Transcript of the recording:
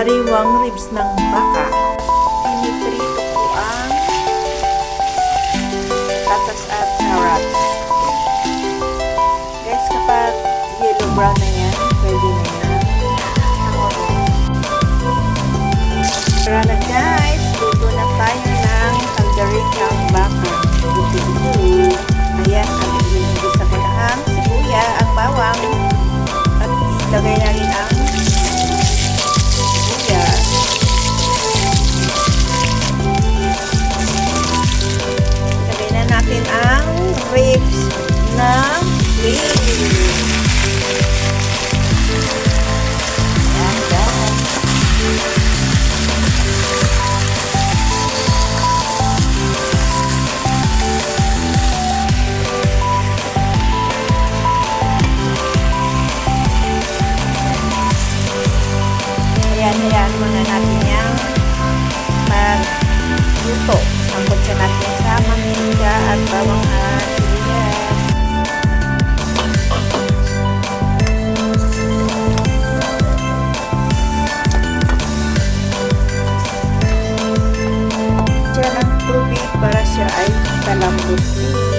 sariwang ribs ng baka. Piniprito ko ang patatas at carrots. Guys, kapag yellow brown na yan, pwede na yan. Tara na guys, luto na tayo ng caldericang baka. Ayan, ang igisa ko na ang sibuya, ang bawang, at ilagay natin ang sibuyas. Ilagay na natin ang ribs ng beef. Ayan guys. Hayaan muna natin yung magluto. Sambot siya natin sa mantika at bawang at sibuyas. Diyan ang tubig para siya ay kalambot.